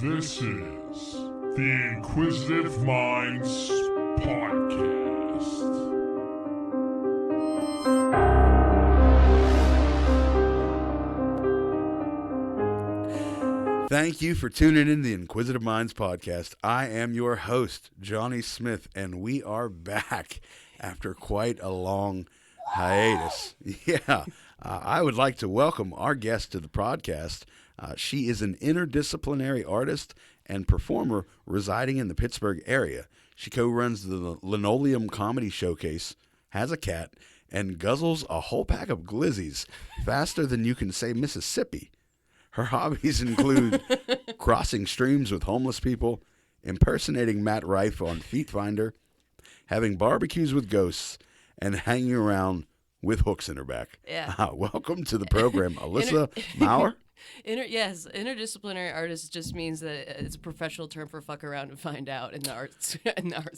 This is the Inquisitive Minds Podcast. Thank you for tuning in to the Inquisitive Minds Podcast. I am your host, Johnny Smith, and we are back after quite a long hiatus. Yeah, I would like to welcome our guest to the podcast. She is an interdisciplinary artist and performer residing in the Pittsburgh area. She co-runs the Linoleum Comedy Showcase, has a cat, and guzzles a whole pack of glizzies faster than you can say Mississippi. Her hobbies include crossing streams with homeless people, impersonating Matt Rife on Feetfinder, having barbecues with ghosts, and hanging around with hooks in her back. Yeah. Welcome to the program, Alyssa Maurer. Yes, interdisciplinary artist just means that it's a professional term for fuck around and find out in the arts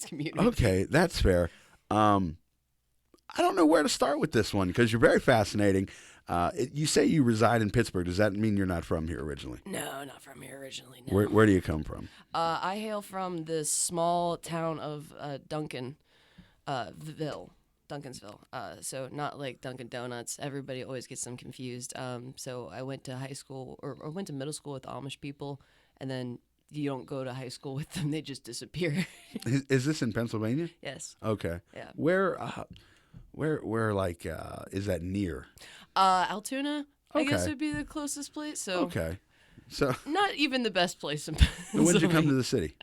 community. Okay, that's fair. I don't know where to start with this one because you're very fascinating. You say you reside in Pittsburgh. Does that mean you're not from here originally? No, not from here originally. No. Where do you come from? I hail from the small town of Duncansville. So not like Dunkin' Donuts. Everybody always gets them confused. So I went to high school or went to middle school with Amish people, and then you don't go to high school with them; they just disappear. Is this in Pennsylvania? Yes. Okay. Yeah. Where like is that near? Altoona, I guess Okay. would be the closest place. So Okay. So not even the best place in Pennsylvania. when did you come to the city?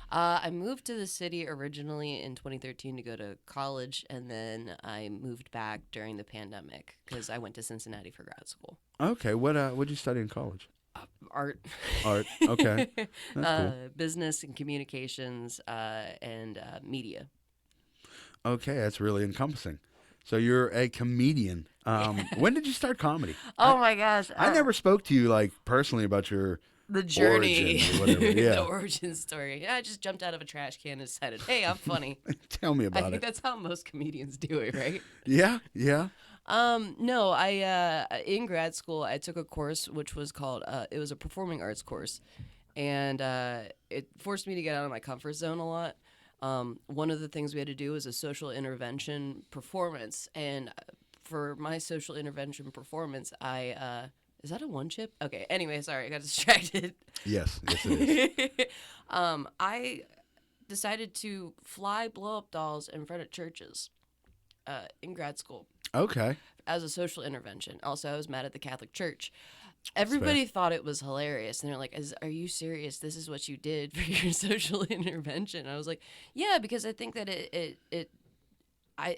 I moved to the city originally in 2013 to go to college, and then I moved back during the pandemic because I went to Cincinnati for grad school. Okay. What'd you study in college? Art. Art. Okay. That's cool. Business and communications and media. Okay, that's really encompassing. So you're a comedian. When did you start comedy? Oh my gosh! I never spoke to you like personally about your the journey, origin or whatever. Yeah. the origin story. Yeah, I just jumped out of a trash can and decided, hey, I'm funny. Tell me I about think it. that's how most comedians do it, right? Yeah. Yeah. No, I in grad school I took a course which was called it was a performing arts course, and it forced me to get out of my comfort zone a lot. One of the things we had to do was a social intervention performance, and for my social intervention performance, I is that a one chip? Okay. Anyway, sorry, I got distracted. Yes. Yes, it is. I decided to fly blow-up dolls in front of churches in grad school. Okay. As a social intervention. Also, I was mad at the Catholic Church. Everybody thought it was hilarious, and they're like, "Are you serious? This is what you did for your social intervention?" I was like, "Yeah," because I think that I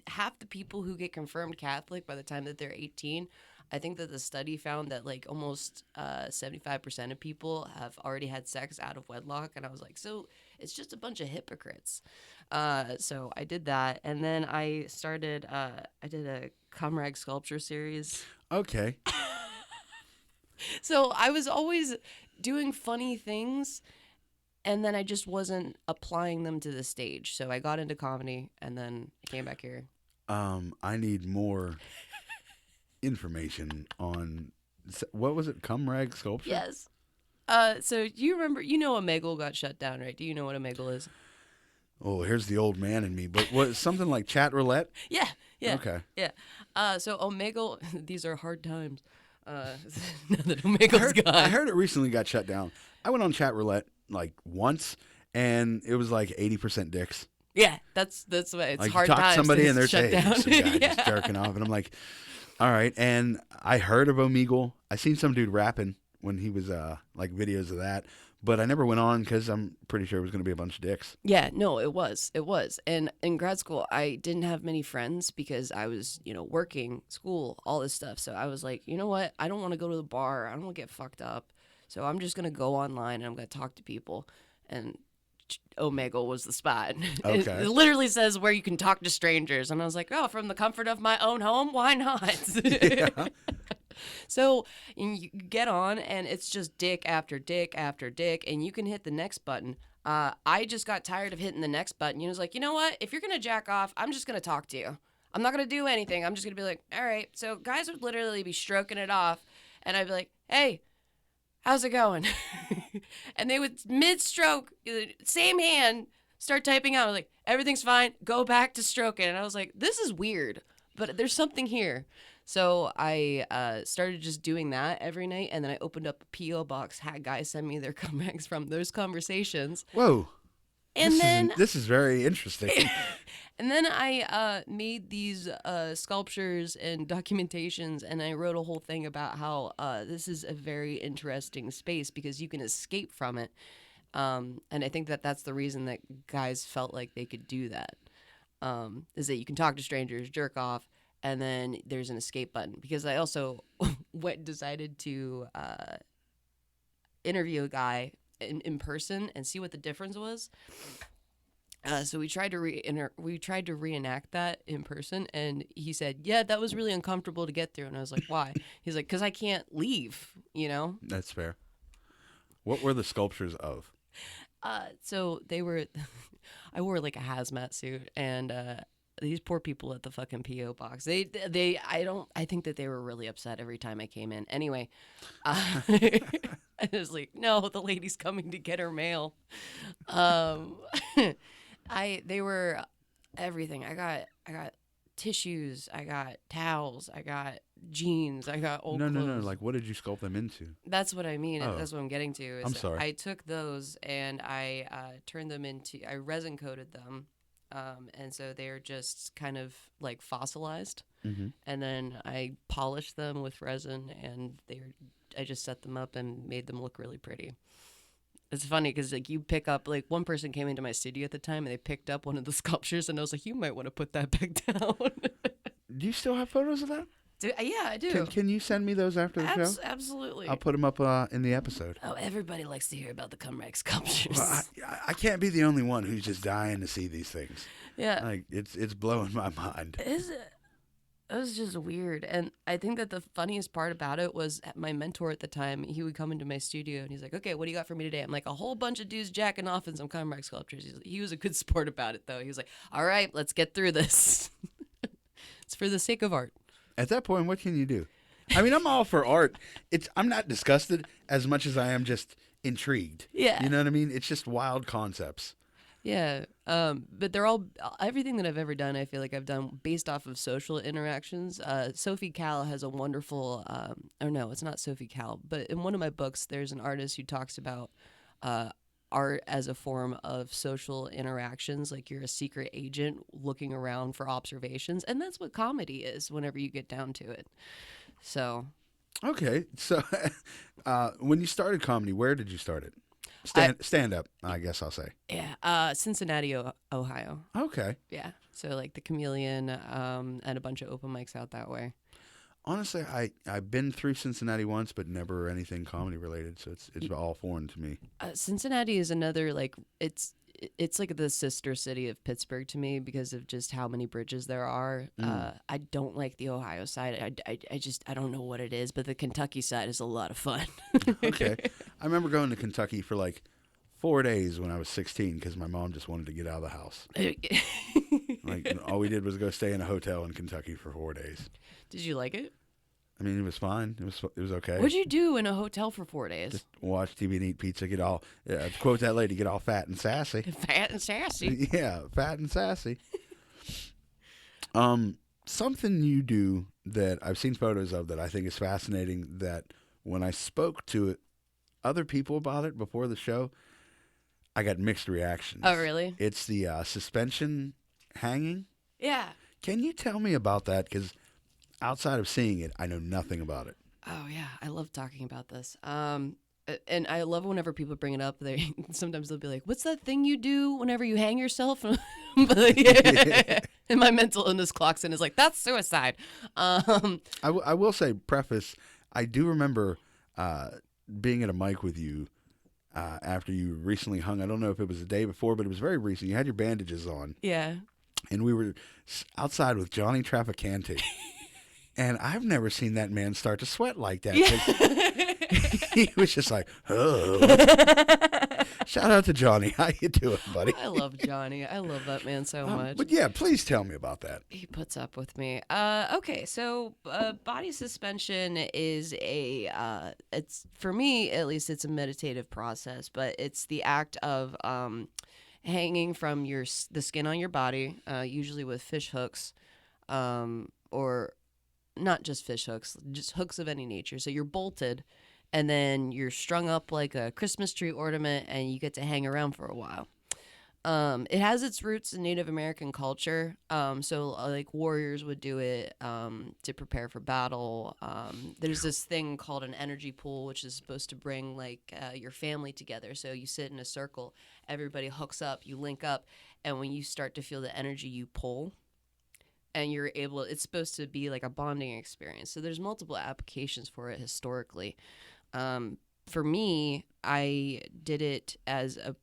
half the people who get confirmed Catholic by the time that they're 18, I think that the study found that like almost 75% of people have already had sex out of wedlock, and I was like, so it's just a bunch of hypocrites. So I did that, and then I started. I did a comrade sculpture series. Okay. So I was always doing funny things, and then I just wasn't applying them to the stage. So I got into comedy, and then I came back here. I need more information on what was it? Comrade sculpture? Yes. So do you remember? You know, Omegle got shut down, right? Do you know what Omegle is? Oh, here's the old man in me. But what something like chat roulette? Yeah. Yeah. Okay. Yeah. So Omegle, these are hard times. Now that Omegle's gone. I heard it recently got shut down. I went on chat roulette like once, and it was like 80% dicks. Yeah, that's why it's like hard you talk times. to somebody and they're shut saying down. some guy Yeah. just jerking off, and I'm like, all right. And I heard of Omegle. I seen some dude rapping when he was like videos of that, but I never went on because I'm pretty sure it was going to be a bunch of dicks. Yeah, no, it was. And in grad school, I didn't have many friends because I was, working, school, all this stuff. So I was like, you know what? I don't want to go to the bar. I don't want to get fucked up. So I'm just going to go online and I'm going to talk to people. And Omegle was the spot. Okay. It literally says where you can talk to strangers. And I was like, oh, from the comfort of my own home? Why not? Yeah. So you get on, and it's just dick after dick after dick, and you can hit the next button. I just got tired of hitting the next button. You was like, you know what? If you're going to jack off, I'm just going to talk to you. I'm not going to do anything. I'm just going to be like, all right. So guys would literally be stroking it off, and I'd be like, hey, how's it going? And they would mid-stroke, same hand, start typing out. I was like, everything's fine. Go back to stroking. And I was like, this is weird, but there's something here. So I started just doing that every night, and then I opened up a P.O. box, had guys send me their comebacks from those conversations. Whoa. And this is very interesting. And then I made these sculptures and documentations, and I wrote a whole thing about how this is a very interesting space because you can escape from it. And I think that that's the reason that guys felt like they could do that, is that you can talk to strangers, jerk off, and then there's an escape button. Because I also decided to interview a guy in person and see what the difference was. So we tried to reenact that in person, and he said, "Yeah, that was really uncomfortable to get through." And I was like, "Why?" He's like, "'Cause I can't leave, you know." That's fair. What were the sculptures of? So they were, I wore like a hazmat suit, and these poor people at the fucking P.O. box. I think that they were really upset every time I came in. Anyway, I was like, no, the lady's coming to get her mail. They were everything. I got tissues, I got towels, I got jeans, I got old clothes. No. Like, what did you sculpt them into? That's what I mean. Oh. That's what I'm getting to. Is I'm sorry. I took those and I turned them into, I resin coated them. And so they're just kind of like fossilized. Mm-hmm. And then I polished them with resin, and I just set them up and made them look really pretty. It's funny because like you pick up, like one person came into my studio at the time and they picked up one of the sculptures, and I was like, you might want to put that back down. Do you still have photos of that? Yeah, I do. Can you send me those after the show? Absolutely. I'll put them up in the episode. Oh, everybody likes to hear about the cum rag sculptures. Well, I can't be the only one who's just dying to see these things. Yeah. Like, it's blowing my mind. Is it? It was just weird. And I think that the funniest part about it was my mentor at the time, he would come into my studio and he's like, okay, what do you got for me today? I'm like, a whole bunch of dudes jacking off in some cum rag sculptures. He was a good sport about it, though. He was like, all right, let's get through this. It's for the sake of art. At that point, what can you do? I mean, I'm all for art. I'm not disgusted as much as I am just intrigued. Yeah. You know what I mean? It's just wild concepts. Yeah. But they're everything that I've ever done, I feel like I've done based off of social interactions. Sophie Calle has a wonderful, or no, it's not Sophie Calle, but in one of my books, there's an artist who talks about art as a form of social interactions. Like you're a secret agent looking around for observations. And that's what comedy is whenever you get down to it. So. Okay. So when you started comedy, where did you start it? Stand up, I guess I'll say. Yeah. Cincinnati, Ohio. Okay. Yeah. So like the Chameleon and a bunch of open mics out that way. Honestly, I've been through Cincinnati once, but never anything comedy related, so it's all foreign to me. Cincinnati is another, like, it's like the sister city of Pittsburgh to me because of just how many bridges there are. I don't like the Ohio side. I don't know what it is, but the Kentucky side is a lot of fun. Okay. I remember going to Kentucky for like 4 days when I was 16 because my mom just wanted to get out of the house. Like, all we did was go stay in a hotel in Kentucky for 4 days. Did you like it? I mean, it was fine. It was okay. What'd you do in a hotel for 4 days? Just watch TV and eat pizza, to quote that lady, get all fat and sassy. Fat and sassy. Yeah, fat and sassy. Something you do that I've seen photos of that I think is fascinating, that when I spoke to other people about it before the show, I got mixed reactions. Oh, really? It's the suspension hanging. Yeah. Can you tell me about that? Because outside of seeing it, I know nothing about it. Oh, yeah. I love talking about this. And I love whenever people bring it up. Sometimes they'll be like, what's that thing you do whenever you hang yourself? And my mental illness clocks in is like, that's suicide. I will say, preface, I do remember being at a mic with you after you recently hung. I don't know if it was the day before, but it was very recent. You had your bandages on. Yeah. And we were outside with Johnny Trafficante. And I've never seen that man start to sweat like that. He was just like, oh. Shout out to Johnny. How you doing, buddy? I love Johnny. I love that man so much. But yeah, please tell me about that. He puts up with me. Okay, so body suspension is it's, for me at least, it's a meditative process, but it's the act of hanging from the skin on your body, usually with fish hooks, or not just fish hooks, just hooks of any nature. So you're bolted, and then you're strung up like a Christmas tree ornament, and you get to hang around for a while. It has its roots in Native American culture. So like warriors would do it to prepare for battle. There's this thing called an energy pool, which is supposed to bring like your family together. So you sit in a circle, everybody hooks up, you link up, and when you start to feel the energy, you pull. And you're able, it's supposed to be like a bonding experience. So there's multiple applications for it historically. For me, I did it as a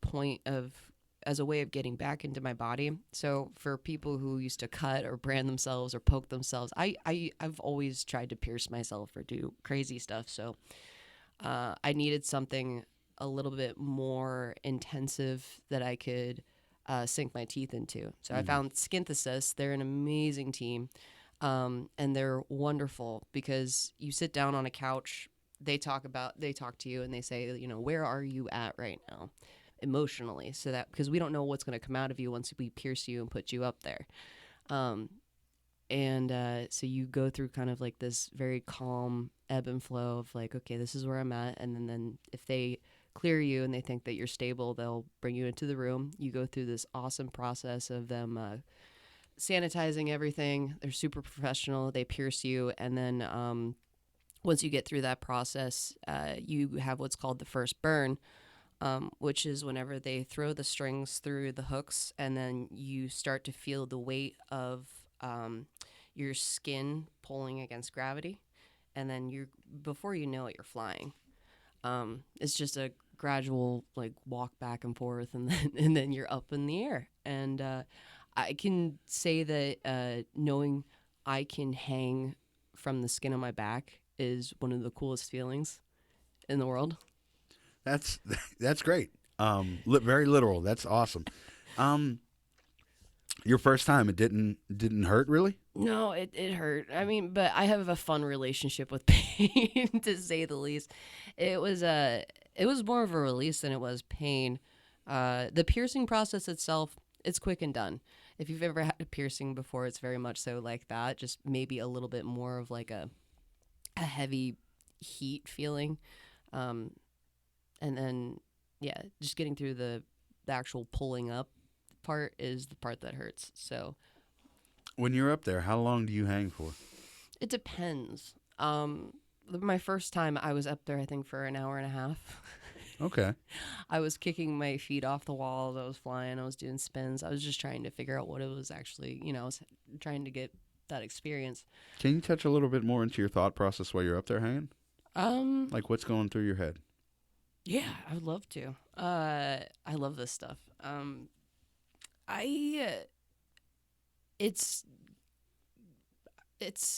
way of getting back into my body. So for people who used to cut or brand themselves or poke themselves, I've always tried to pierce myself or do crazy stuff. So I needed something a little bit more intensive that I could sink my teeth into. So I found Skinthesis. They're an amazing team, and they're wonderful because you sit down on a couch, they talk to you, and they say, where are you at right now emotionally? So that, because we don't know what's going to come out of you once we pierce you and put you up there. So you go through kind of like this very calm ebb and flow of like, okay, this is where I'm at. And then if they clear you and they think that you're stable, they'll bring you into the room. You go through this awesome process of them sanitizing everything. They're super professional. They pierce you. And then once you get through that process, you have what's called the first burn, which is whenever they throw the strings through the hooks, and then you start to feel the weight of your skin pulling against gravity. And then before you know it, you're flying. It's just a gradual like walk back and forth, and then you're up in the air. And I can say that knowing I can hang from the skin on my back is one of the coolest feelings in the world. That's great. Very literal. That's awesome. Your first time, it didn't hurt really? No, it hurt. I mean, but I have a fun relationship with pain, to say the least. It was more of a release than it was pain. The piercing process itself, it's quick and done. If you've ever had a piercing before, it's very much so like that. Just maybe a little bit more of like a heavy heat feeling, and then just getting through the actual pulling up part is the part that hurts. So when you're up there, how long do you hang for? It depends. My first time I was up there, I think, for an hour and a half. Okay. I was kicking my feet off the walls. I was flying. I was doing spins. I was just trying to figure out what it was actually, I was trying to get that experience. Can you touch a little bit more into your thought process while you're up there hanging? Like what's going through your head? Yeah, I would love to. I love this stuff. It's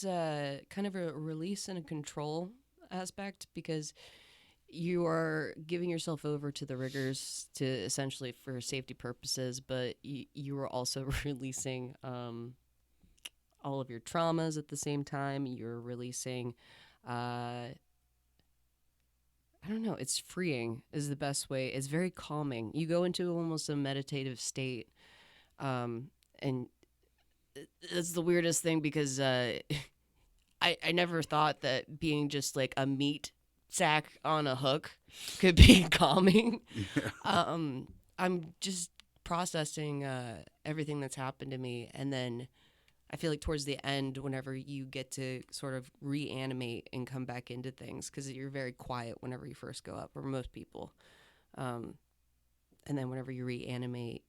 kind of a release and a control aspect, because you are giving yourself over to the rigors to essentially for safety purposes, but you are also releasing all of your traumas at the same time. You're releasing, I don't know, it's freeing is the best way. It's very calming. You go into almost a meditative state, and it's the weirdest thing because I never thought that being just like a meat sack on a hook could be calming. Yeah. I'm just processing everything that's happened to me, and then I feel like towards the end, whenever you get to sort of reanimate and come back into things, because you're very quiet whenever you first go up, or most people, and then whenever you reanimate,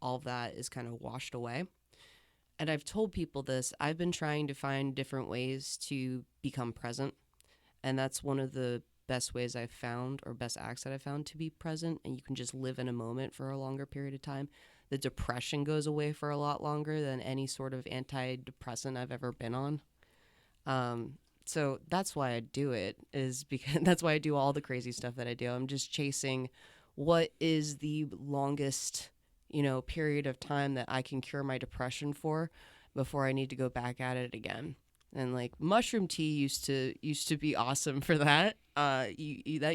all of that is kind of washed away. And I've told people this, I've been trying to find different ways to become present. And that's one of the best ways I've found, or best acts that I've found, to be present. And you can just live in a moment for a longer period of time. The depression goes away for a lot longer than any sort of antidepressant I've ever been on. So that's why I do it, is because that's why I do all the crazy stuff that I do. I'm just chasing what is the longest, period of time that I can cure my depression for before I need to go back at it again. And like mushroom tea used to be awesome for that. That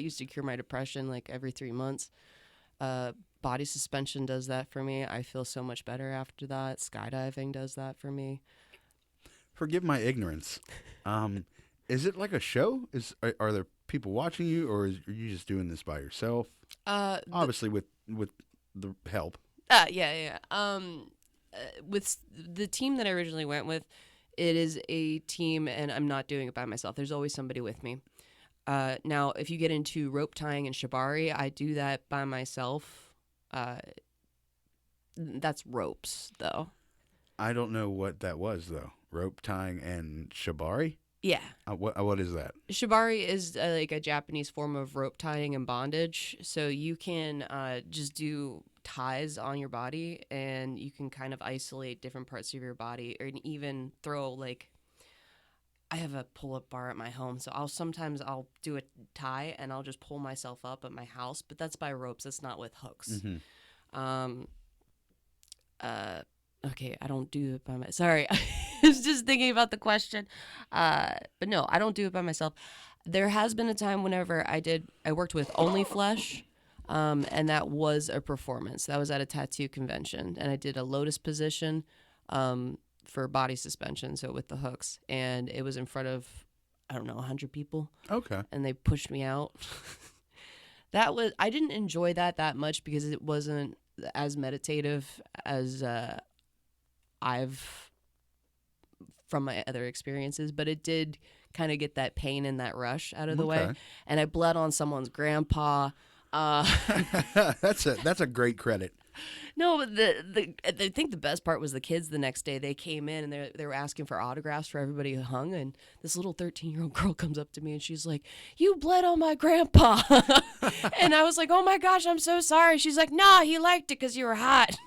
used to cure my depression like every 3 months. Body suspension does that for me. I feel so much better after that. Skydiving does that for me. Forgive my ignorance. Is it like a show? Are there people watching you, or are you just doing this by yourself? Obviously with the help. Yeah. With the team that I originally went with, it is a team, and I'm not doing it by myself. There's always somebody with me. Now, if you get into rope tying and shibari, I do that by myself. That's ropes, though. I don't know what that was, though. Rope tying and shibari? Yeah. What is that? Shibari is like a Japanese form of rope tying and bondage. So you can just do ties on your body, and you can kind of isolate different parts of your body, or even throw like, I have a pull-up bar at my home, so sometimes I'll do a tie and I'll just pull myself up at my house, but that's by ropes. That's not with hooks. Mm-hmm. Okay, I don't do it by myself. Sorry, I was just thinking about the question. But no, I don't do it by myself. There has been a time whenever I worked with Only Flesh, and that was a performance. That was at a tattoo convention, and I did a lotus position for body suspension, so with the hooks, and it was in front of, I don't know, 100 people. Okay. And they pushed me out. I didn't enjoy that much because it wasn't as meditative as I've from my other experiences, but it did kind of get that pain and that rush out of the way. And I bled on someone's grandpa. That's a great credit. No, but I think the best part was the kids the next day. They came in and they were asking for autographs for everybody who hung, and this little 13-year-old girl comes up to me and she's like, "You bled on my grandpa." And I was like, "Oh my gosh, I'm so sorry." She's like, "Nah, he liked it because you were hot."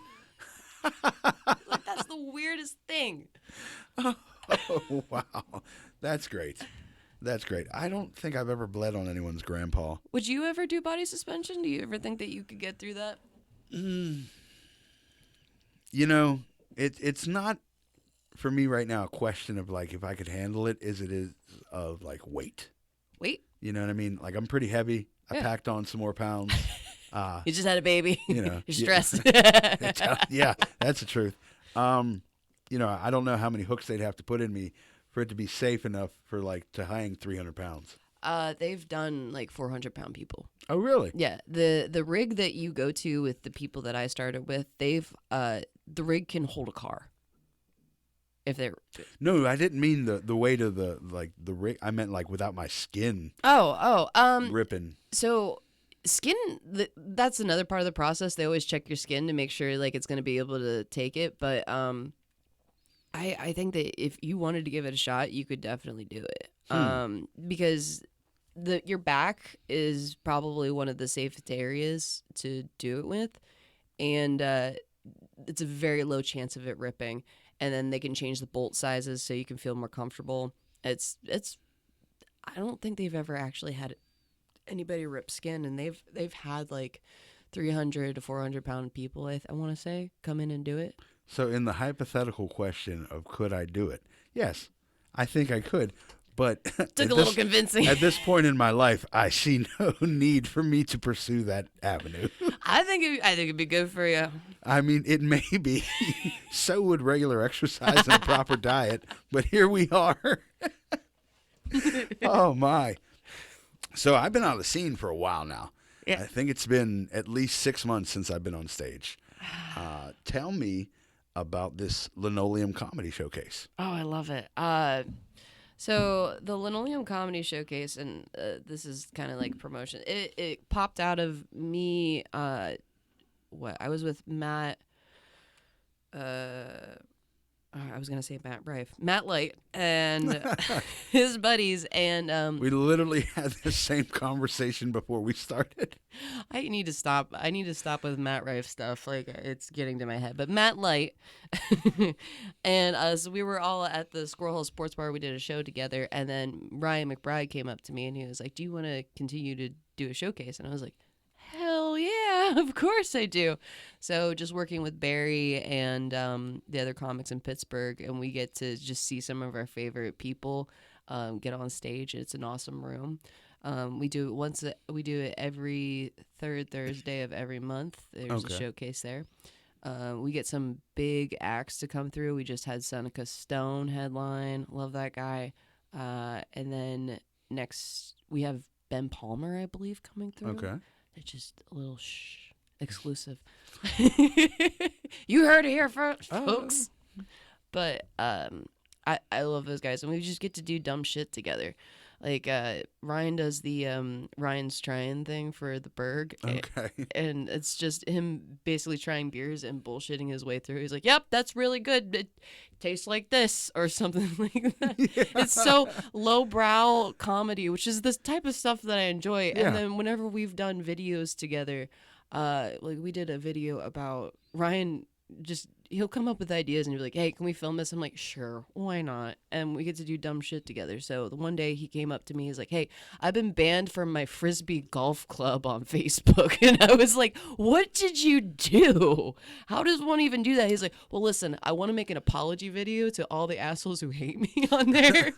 Like, that's the weirdest thing. Oh, wow. That's great. That's great. I don't think I've ever bled on anyone's grandpa. Would you ever do body suspension? Do you ever think that you could get through that? It's not for me right now a question of like if I could handle it. It is of like weight. Weight? You know what I mean? Like I'm pretty heavy. I packed on some more pounds. You just had a baby. You're stressed. Yeah, that's the truth. I don't know how many hooks they'd have to put in me for it to be safe enough for like to hang 300 pounds. They've done like 400-pound people. Oh, really? Yeah. The rig that you go to with the people that I started with, the rig can hold a car. If they're No, I didn't mean the weight of the rig. I meant like without my skin. Ripping. So skin, that's another part of the process. They always check your skin to make sure like it's going to be able to take it. But I think that if you wanted to give it a shot, you could definitely do it. Because your back is probably one of the safest areas to do it with, and it's a very low chance of it ripping. And then they can change the bolt sizes so you can feel more comfortable. It's I don't think they've ever actually had anybody rip skin, and they've had like 300 to 400-pound people, I want to say, come in and do it. So in the hypothetical question of could I do it? Yes, I think I could. But took a little convincing. At this point in my life, I see no need for me to pursue that avenue. I think it'd be good for you. I mean, it may be. So would regular exercise and a proper diet. But here we are. Oh, my. So I've been on the scene for a while now. Yeah. I think it's been at least 6 months since I've been on stage. Tell me about this Linoleum Comedy Showcase. Oh, I love it. So the Linoleum Comedy Showcase, and this is kind of like promotion. It popped out of me. I was with Matt I was gonna say Matt Rife, Matt Light, and his buddies, and We literally had the same conversation before we started. I need to stop. I need to stop with Matt Rife stuff. Like it's getting to my head. But Matt Light, and so we were all at the Squirrel Hill Sports Bar. We did a show together, and then Ryan McBride came up to me and he was like, "Do you want to continue to do a showcase?" And I was like, hell yeah, of course I do. So just working with Barry and the other comics in Pittsburgh, and we get to just see some of our favorite people get on stage. It's an awesome room. We do it every third Thursday of every month. There's a showcase there. We get some big acts to come through. We just had Seneca Stone headline. Love that guy. And then next we have Ben Palmer, I believe, coming through. Okay. They're just a little exclusive. You heard it here first, folks. But I love those guys, and we just get to do dumb shit together. Like Ryan does the Ryan's trying thing for the Berg, and it's just him basically trying beers and bullshitting his way through. He's like, "Yep, that's really good. It tastes like this," or something like that. Yeah. It's so lowbrow comedy, which is the type of stuff that I enjoy. Yeah. And then whenever we've done videos together, like we did a video about Ryan. He'll come up with ideas and he'll be like, "Hey, can we film this?" I'm like, "Sure, why not?" And we get to do dumb shit together. So the one day he came up to me, he's like, "Hey, I've been banned from my frisbee golf club on Facebook." And I was like, "What did you do? How does one even do that?" He's like, "Well, listen, I want to make an apology video to all the assholes who hate me on there."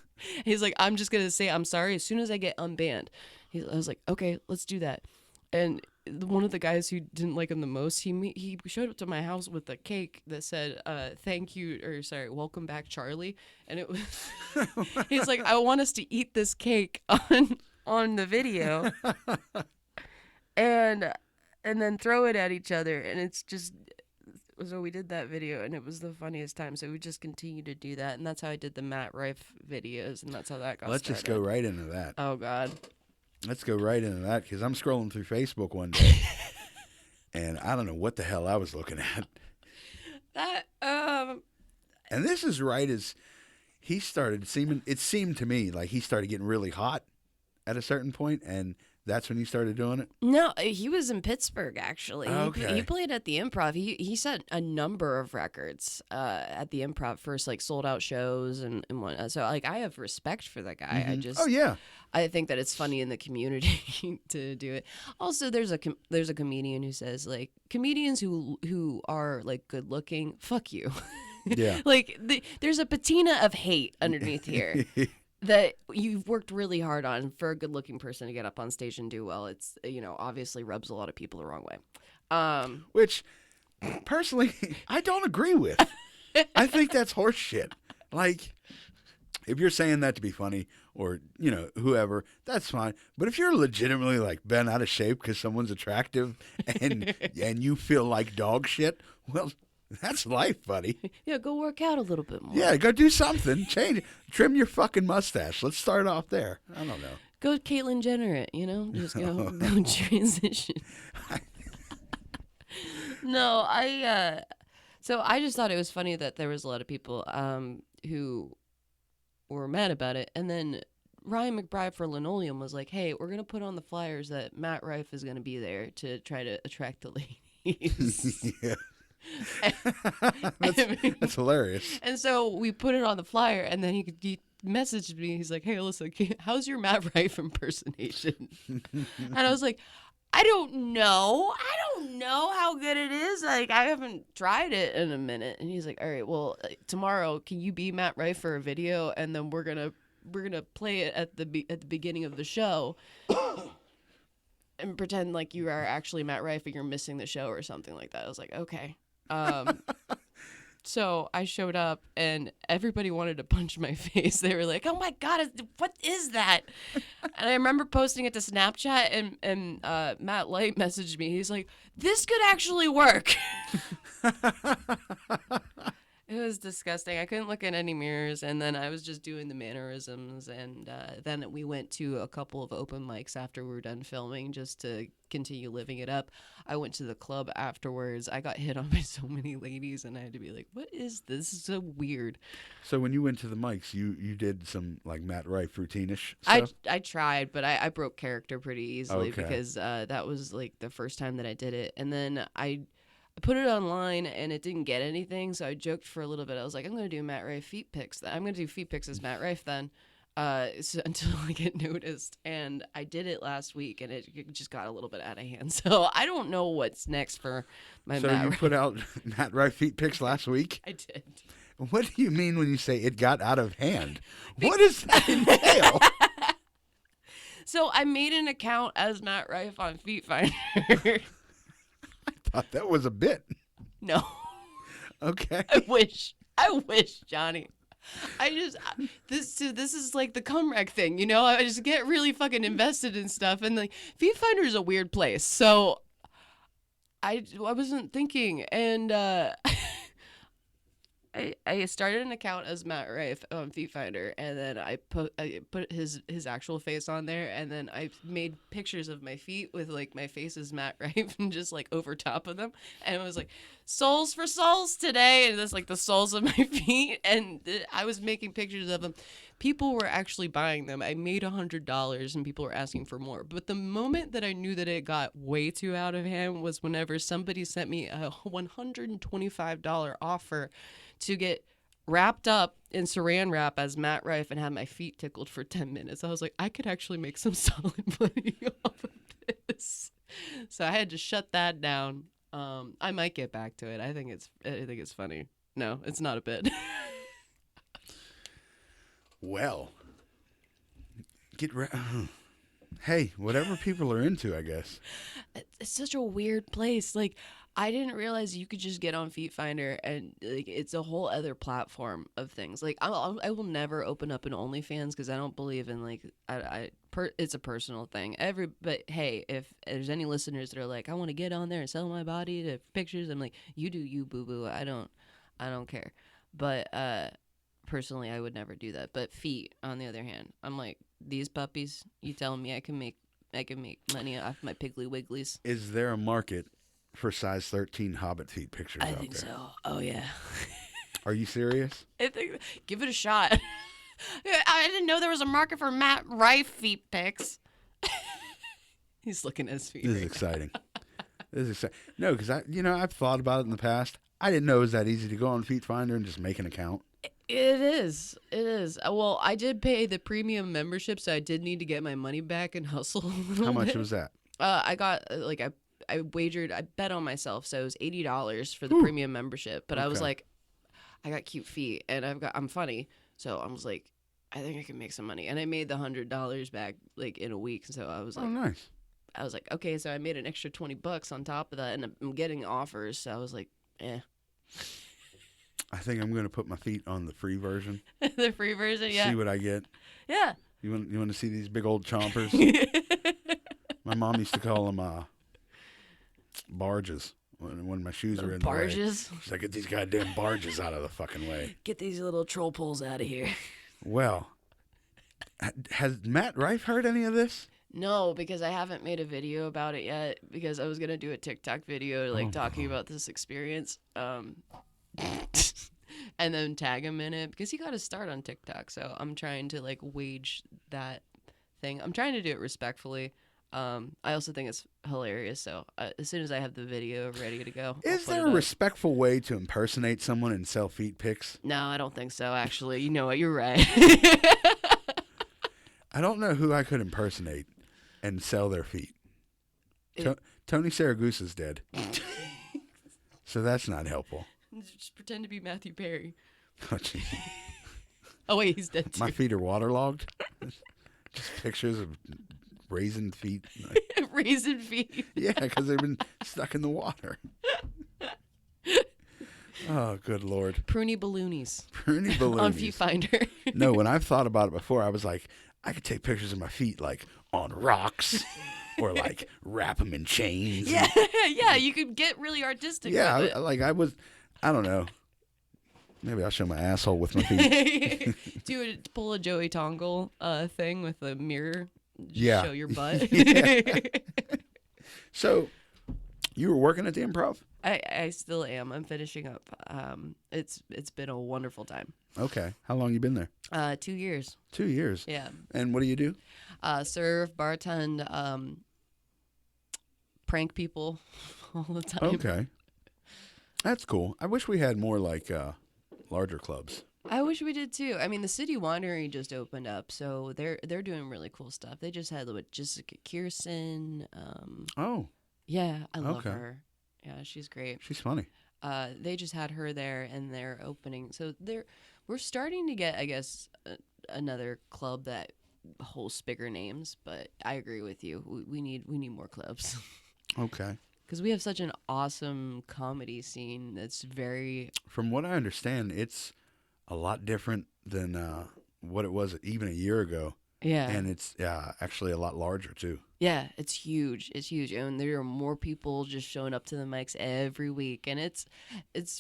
He's like, "I'm just gonna say I'm sorry as soon as I get unbanned." I was like, "Okay, let's do that." And one of the guys who didn't like him the most, he showed up to my house with a cake that said, "Thank you," or sorry, "Welcome back, Charlie." And it was, he's like, "I want us to eat this cake on the video, and then throw it at each other." And it's just, so we did that video, and it was the funniest time. So we just continue to do that, and that's how I did the Matt Rife videos, and that's how that got Let's started. just go right into that. Oh God. Let's go right into that, because I'm scrolling through Facebook one day, and I don't know what the hell I was looking at. And this is right as he started it seemed to me like he started getting really hot at a certain point, and that's when you started doing it? No, he was in Pittsburgh, actually. Okay. He played at the Improv. He set a number of records at the Improv, first, like, sold-out shows and whatnot. So, like, I have respect for that guy. Mm-hmm. I think that it's funny in the community to do it. Also, there's a comedian who says, like, comedians who are, like, good-looking, fuck you. Yeah. Like, there's a patina of hate underneath here. That you've worked really hard on for a good-looking person to get up on stage and do well. It's, obviously rubs a lot of people the wrong way. Which, personally, I don't agree with. I think that's horse shit. Like, if you're saying that to be funny or, whoever, that's fine. But if you're legitimately, like, bent out of shape because someone's attractive and you feel like dog shit, well, that's life, buddy. Yeah, go work out a little bit more. Yeah, go do something. Change. Trim your fucking mustache. Let's start off there. I don't know. Go Caitlyn Jenner it, Just go transition. No, so I just thought it was funny that there was a lot of people who were mad about it. And then Ryan McBride for Linoleum was like, "Hey, we're going to put on the flyers that Matt Rife is going to be there to try to attract the ladies." Yeah. That's hilarious. And so we put it on the flyer, and then he messaged me. He's like, "Hey, Alyssa, how's your Matt Rife impersonation?" And I was like, I don't know how good it is. Like, I haven't tried it in a minute. And he's like, "All right, well, tomorrow, can you be Matt Rife for a video? And then we're gonna play it at the beginning of the show." And pretend like you are actually Matt Rife and you're missing the show or something like that. I was like, okay. So I showed up and everybody wanted to punch my face. They were like, "Oh my God, what is that?" And I remember posting it to Snapchat and Matt Light messaged me. He's like, "This could actually work." It It was disgusting. I couldn't look in any mirrors, and then I was just doing the mannerisms, and then we went to a couple of open mics after we were done filming just to continue living it up. I went to the club afterwards. I got hit on by so many ladies, and I had to be like, what is this? This is so weird. So when you went to the mics, you did some like Matt Rife routine-ish stuff? I tried, but I broke character pretty easily Okay. because that was like the first time that I did it. And then I put it online and it didn't get anything, so I joked for a little bit. I was like, I'm going to do Matt Rife feet pics. I'm going to do feet pics as Matt Rife then until I get noticed. And I did it last week, and it just got a little bit out of hand. So I don't know what's next for my So Matt you Rife. put out Matt Rife feet pics last week? I did. What do you mean when you say it got out of hand? What does that entail? So I made an account as Matt Rife on Feetfinder. Thought that was a bit. No. Okay. I wish, Johnny. This is like the cum rag thing, you know? I just get really fucking invested in stuff, and like Feetfinder is a weird place, so I wasn't thinking, and I started an account as Matt Rife on Feetfinder, and then I put his actual face on there, and then I made pictures of my feet with like my face as Matt Rife and just like over top of them, and it was like soles for souls today, and that's like the soles of my feet, and I was making pictures of them. People were actually buying them. I made $100, and people were asking for more. But the moment that I knew that it got way too out of hand was whenever somebody sent me a $125 offer to get wrapped up in saran wrap as Matt Rife and have my feet tickled for 10 minutes. I was like, I could actually make some solid money off of this. So I had to shut that down. I might get back to it. I think it's funny. No, it's not a bit. Well, hey, whatever people are into, I guess. It's such a weird place. Like, I didn't realize you could just get on Feetfinder, and like it's a whole other platform of things. Like, I will never open up an OnlyFans because I don't believe in like it's a personal thing. But hey, if there's any listeners that are like, I want to get on there and sell my body to pictures, I'm like, you do you, boo boo. I don't care. But personally, I would never do that. But feet, on the other hand, I'm like, these puppies. You telling me I can make money off my Piggly Wigglies? Is there a market for size 13 Hobbit feet pictures I out think there? so. Oh yeah. Are you serious? I think give it a shot. I didn't know there was a market for Matt Rife feet pics. He's looking at his feet. This is exciting. This is exciting. No, because I've thought about it in the past. I didn't know it was that easy to go on Feetfinder and just make an account. It is. Well, I did pay the premium membership, so I did need to get my money back and hustle a little How much bit. was that? I got I wagered, I bet on myself, so it was $80 for the premium membership. But I was Okay. like, I got cute feet, and I'm funny, so I was like, I think I can make some money, and I made the $100 back like in a week. So I was Oh, like, nice. Okay, so I made an extra $20 on top of that, and I'm getting offers. So I was like, I think I'm going to put my feet on the free version. the free version, yeah, See what I get. yeah. You want to see these big old chompers? My mom used to call them barges when my shoes are in the way. Barges. She's like, get these goddamn barges out of the fucking way. Get these little troll poles out of here. Well, has Matt Rife heard any of this? No, because I haven't made a video about it yet, because I was going to do a TikTok video like talking about this experience and then tag him in it, because he got to start on TikTok. So I'm trying to like wage that thing. I'm trying to do it respectfully. I also think it's hilarious. So as soon as I have the video ready to go, I'll Is put there it a up. respectful way to impersonate someone and sell feet pics? No, I don't think so, actually. You know what? You're right. I don't know who I could impersonate and sell their feet. Tony Saragusa's dead. So that's not helpful. Just pretend to be Matthew Perry. Oh, jeez. Oh, wait, he's dead too. My feet are waterlogged. Just pictures of raisin feet. Raisin feet. Yeah, because they've been stuck in the water. Oh, good Lord. Pruny balloonies. Pruny balloonies. On Feetfinder. No, when I've thought about it before, I was like, I could take pictures of my feet like on rocks or like wrap them in chains. Yeah, you could get really artistic with it. Yeah, I don't know. Maybe I'll show my asshole with my feet. Pull a Joey Tongle thing with a mirror. Just Yeah. show your butt. So, you were working at the Improv? I still am. I'm finishing up. It's been a wonderful time. Okay. How long you been there? 2 years. 2 years. Yeah. And what do you do? Serve, bartend, prank people all the time. Okay. That's cool. I wish we had more like larger clubs. I wish we did too. I mean, the City Winery just opened up, so they're doing really cool stuff. They just had with Jessica Kirsten. Oh, Yeah, I love Okay. her. Yeah, she's great. she's funny. They just had her there, and they're opening. So we're starting to get, I guess, another club that holds bigger names. But I agree with you. We need more clubs Okay. because we have such an awesome comedy scene that's very. From what I understand, it's a lot different than what it was even a year ago. Yeah. And it's actually a lot larger, too. Yeah, it's huge. It's huge, and there are more people just showing up to the mics every week, and it's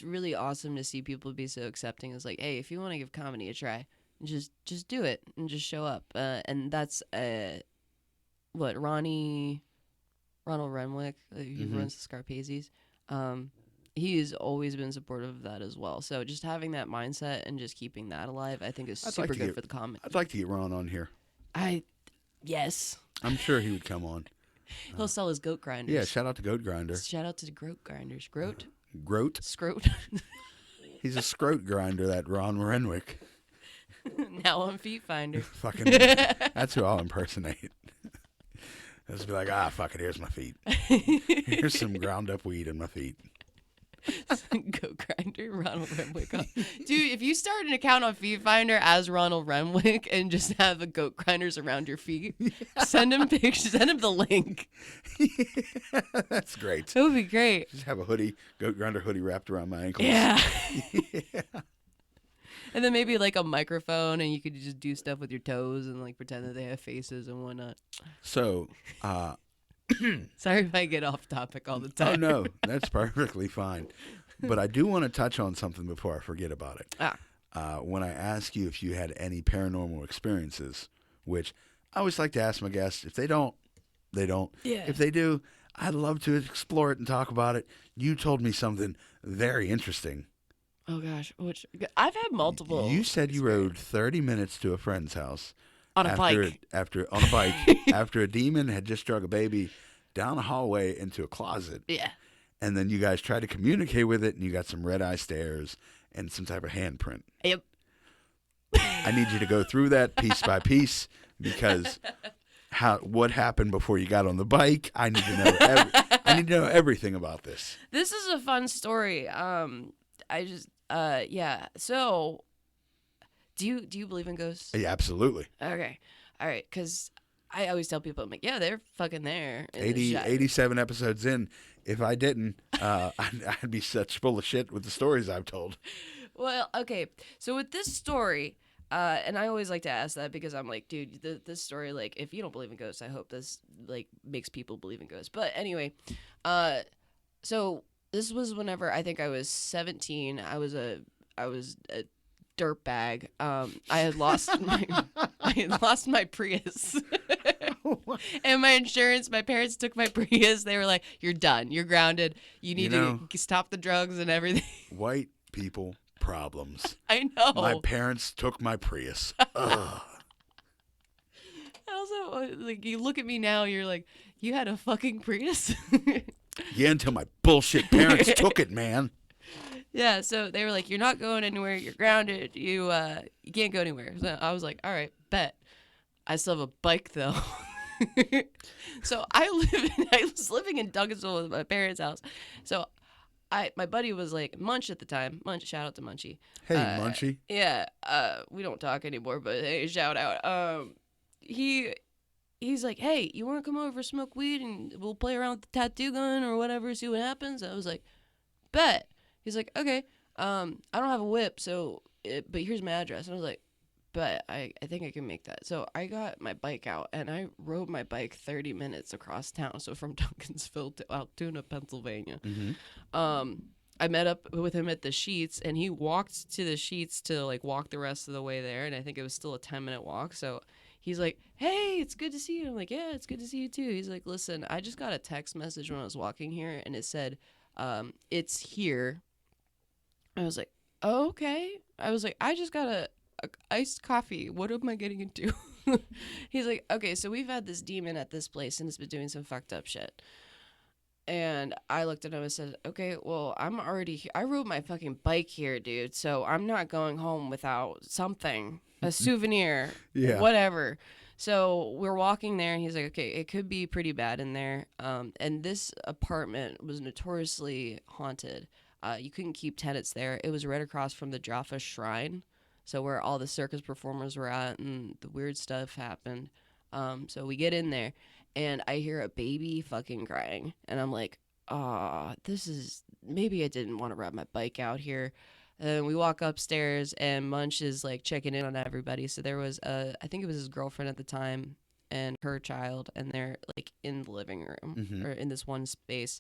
really awesome to see people be so accepting. It's like, hey, if you want to give comedy a try, just do it and just show up. And that's Ronald Renwick, who runs the Scarpazi's. He has always been supportive of that as well. So just having that mindset and just keeping that alive, I think is super good for the comedy. I'd like to get Ron on here. Yes. I'm sure he would come on. He'll sell his goat grinders. Yeah, shout out to Goat Grinder. Shout out to the goat grinders. Groat? Groat? Scrote. He's a scrote grinder, that Ron Renwick. Now on Feetfinder. Fucking, that's who I'll impersonate. I'll just be like, fuck it, here's my feet. Here's some ground up weed in my feet. Goat grinder, Ronald Renwick. Dude, if you start an account on Feetfinder as Ronald Renwick and just have the goat grinders around your feet, send him pictures, send him the link. Yeah, that's great. That would be great. Just have a hoodie, Goat Grinder hoodie wrapped around my ankles. Yeah. Yeah. And then maybe like a microphone, and you could just do stuff with your toes and like pretend that they have faces and whatnot. So, Sorry if I get off topic all the time. oh no, that's perfectly fine. But I do want to touch on something before I forget about it. When I ask you if you had any paranormal experiences, which I always like to ask my guests, if they don't, they don't. Yeah. If they do, I'd love to explore it and talk about it. You told me something very interesting. Oh gosh, which I've had multiple. You said you rode 30 minutes to a friend's house on a bike. On a bike after a demon had just drug a baby down a hallway into a closet. Yeah. And then you guys tried to communicate with it, and you got some red eye stares and some type of handprint. Yep. I need you to go through that piece by piece, because what happened before you got on the bike. I need to know. I need to know everything about this. This is a fun story. Yeah. So, do you believe in ghosts? Yeah, absolutely. Okay. All right. Because I always tell people, I'm like, yeah, they're fucking there. 87 episodes in. If I didn't, I'd be such full of shit with the stories I've told. Well, okay. So with this story, and I always like to ask that because I'm like, dude, this story, like, if you don't believe in ghosts, I hope this like makes people believe in ghosts. But anyway, so this was whenever I think I was 17. I was a dirtbag. I had lost my Prius. And my insurance, my parents took my Prius. They were like, you're done. You're grounded. You need to stop the drugs and everything. White people problems. I know. My parents took my Prius. Ugh. Also, like, you look at me now, you're like, you had a fucking Prius? Yeah, until my bullshit parents took it, man. Yeah, so they were like, you're not going anywhere. You're grounded. You can't go anywhere. So I was like, all right, bet. I still have a bike, though. So I was living in Duncansville with my parents' house. So my buddy was like Munch at the time. Munch, shout out to Munchie. Hey, Munchie. Yeah, we don't talk anymore, but hey, shout out. He's like, hey, you want to come over, smoke weed, and we'll play around with the tattoo gun or whatever, see what happens? I was like, bet. He's like, okay. I don't have a whip, but here's my address. And I was like, but I think I can make that. So I got my bike out, and I rode my bike 30 minutes across town. So from Duncansville to Altoona, Pennsylvania. Mm-hmm. I met up with him at the Sheets, and he walked to the Sheets to like walk the rest of the way there, and I think it was still a 10-minute walk. So he's like, "Hey, it's good to see you." I'm like, "Yeah, it's good to see you too." He's like, "Listen, I just got a text message when I was walking here, and it said, it's here." I was like, "Oh, okay." I was like, "I just got a iced coffee. What am I getting into?" He's like, "Okay, so we've had this demon at this place, and it's been doing some fucked up shit." And I looked at him and said, "Okay, well, I'm already here. I rode my fucking bike here, dude. So I'm not going home without something, a souvenir, Yeah. whatever." So we're walking there, and he's like, "Okay, it could be pretty bad in there." And this apartment was notoriously haunted. You couldn't keep tenants there. It was right across from the Jaffa Shrine, so where all the circus performers were at, and the weird stuff happened. So we get in there, and I hear a baby fucking crying, and I'm like, this is, maybe I didn't want to ride my bike out here. And we walk upstairs, and Munch is like checking in on everybody. So there was I think it was his girlfriend at the time and her child, and they're like in the living room or in this one space,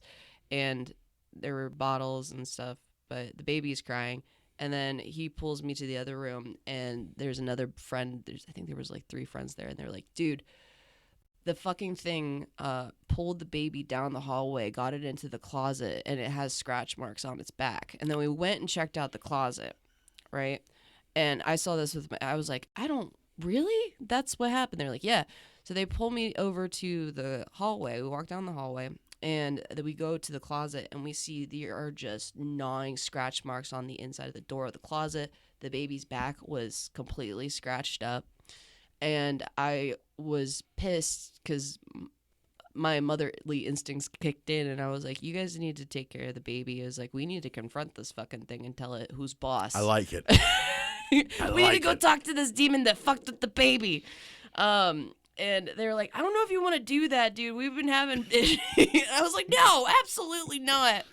and there were bottles and stuff, but the baby's crying. And then he pulls me to the other room, and there's another friend. I think there was like 3 friends there, and they're like, "Dude, the fucking thing pulled the baby down the hallway, got it into the closet, and it has scratch marks on its back." And then we went and checked out the closet, right? And I saw this I was like, "I don't, really? That's what happened?" They're like, "Yeah." So they pull me over to the hallway. We walk down the hallway, and then we go to the closet, and we see there are just gnawing scratch marks on the inside of the door of the closet. The baby's back was completely scratched up. And I was pissed because my motherly instincts kicked in, and I was like, "You guys need to take care of the baby." I was like, "We need to confront this fucking thing and tell it who's boss." I like it. We need to go talk to this demon that fucked with the baby. And they were like, "I don't know if you want to do that, dude. We've been having..." I was like, "No, absolutely not."